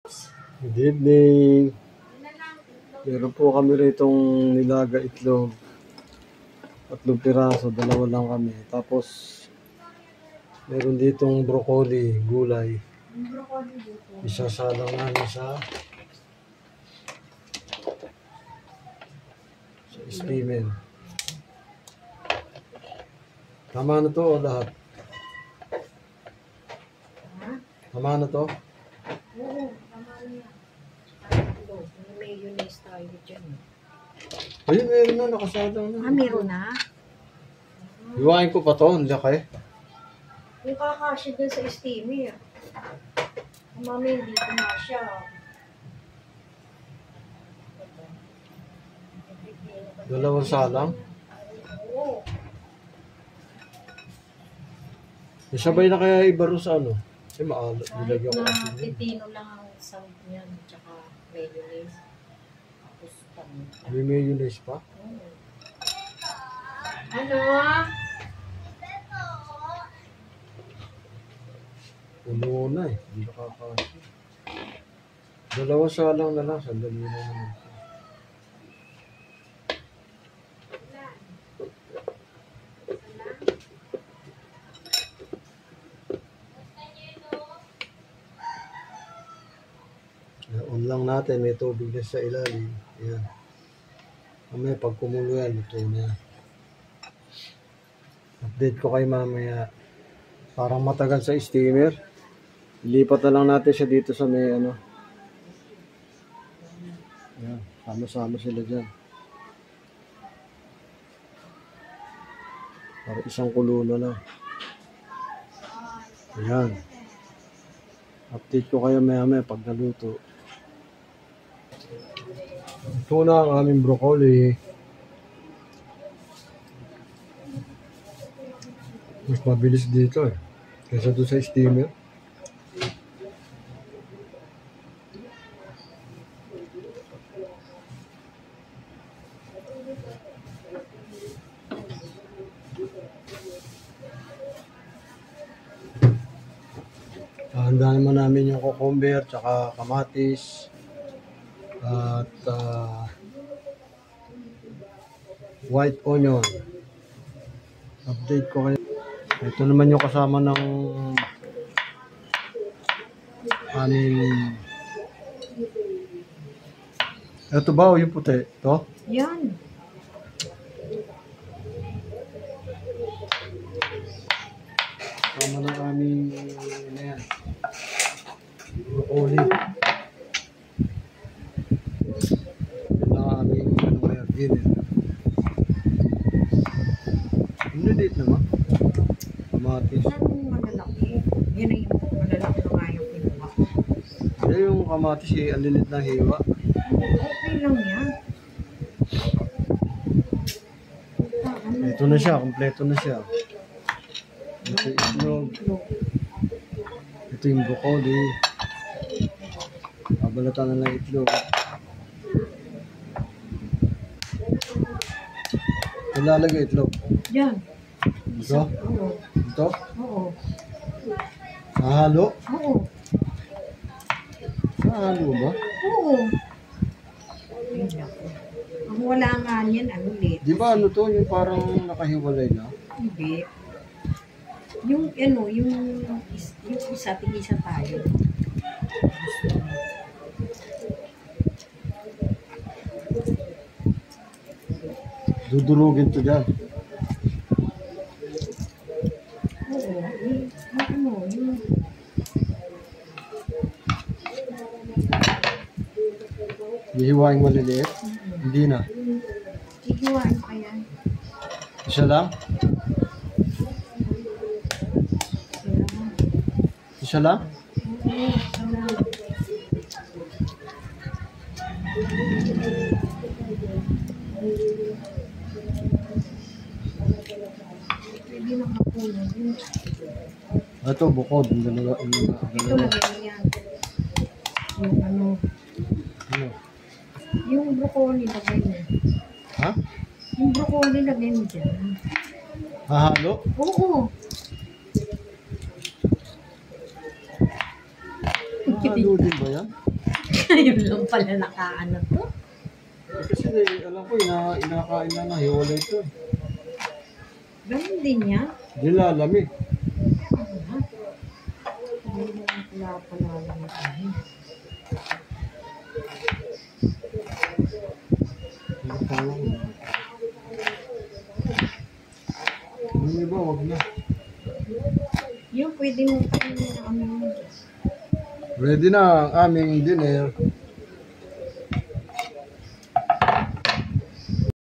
Good evening. Meron po kami ritong nilaga itlog. 3 piraso, 2 lang kami. Tapos, meron ditong broccoli, gulay. Isasalang namin sa steamer. Tama na to o lahat? Tama na to? Oo, tama na yan. May mayonnaise tayo dyan. Ayun, meron na, nakasalang na. Meron na? Iwain ko pa to, hindi kaya. Yung kakasya dyan sa steamer. Mami, hindi ko na siya. Dalawang salang. Oo. Sabay na kaya iba rin sa ano? Kasi maalat. Nilagyan ko kasi. Pipino lang ang sound niyan. Tsaka mayonnaise. Tapos May mayonnaise pa? Ano? Puno na eh. Hindi nakakasya. Dalawang salang na lang. Sandali na naman. On lang natin, may tubig na sa ilalim. Ayan. Mamaya pag kumulo yan, luto na. Update ko kayo mamaya. Parang matagal sa steamer. Ilipat na lang natin siya dito sa may ano. Ayan. Sama-sama sila dyan. Para isang kulo na lang. Ayan. Update ko kayo maya pag naluto. Ito na ang aming broccoli. Mas mabilis dito eh. Kaysa doon sa steamer. Handa naman namin yung cucumber, tsaka kamatis, at white onion. Update ko kayo. Ito naman yung kasama ng aming... Ito ba o yung puti? Ito? Yan. Kasama ng aming... Ano yan? Broccoli. Ito ang aming ano kaya, dinner. Hindi date naman. Kamatis. Anong malalaki? Yan ay malalaki na nga yung kinuha. Yan yung kamatis, ang lilit ng hiwa. Okay lang yan. Ito na siya, kompleto na siya. Ito yung itlog. Ito yung broccoli. Babalatan na ng itlog. Ito lalagay itlog. Yan. Ito? Oo. Ito? Oo. Nahalo? Oo. Nahalo ba? Oo. Ang wala nga niyan, ang ulit. Di ba ano to? Yung parang nakahiwalay na? Hindi. Yung ano, yung isa, tig-isa tayo. Dudurugin to dyan. Oo. Yung ano, yung... Hihiwaing maliliit? Hindi na. Hihiwain pa yan. Isa lang? Isa lang? Pwede nakapuno. Ito, bukod. Yung dalawa. Ito lagay mo yan. Yung ano, Ano? yung broccoli lagay mo. Ha? Yung broccoli lagay mo dyan. Hahalo? Oo. Hahalo din ba yan? Yun lang pala nakaano to. Kasi alam ko, inakain na hiwalay ito. Ganun din niya. Di lalamig. Hindi naman pala lang tayo. Yung iba, wag na. Yung pwede mo pa yung ano. Ready na ang aming dinner.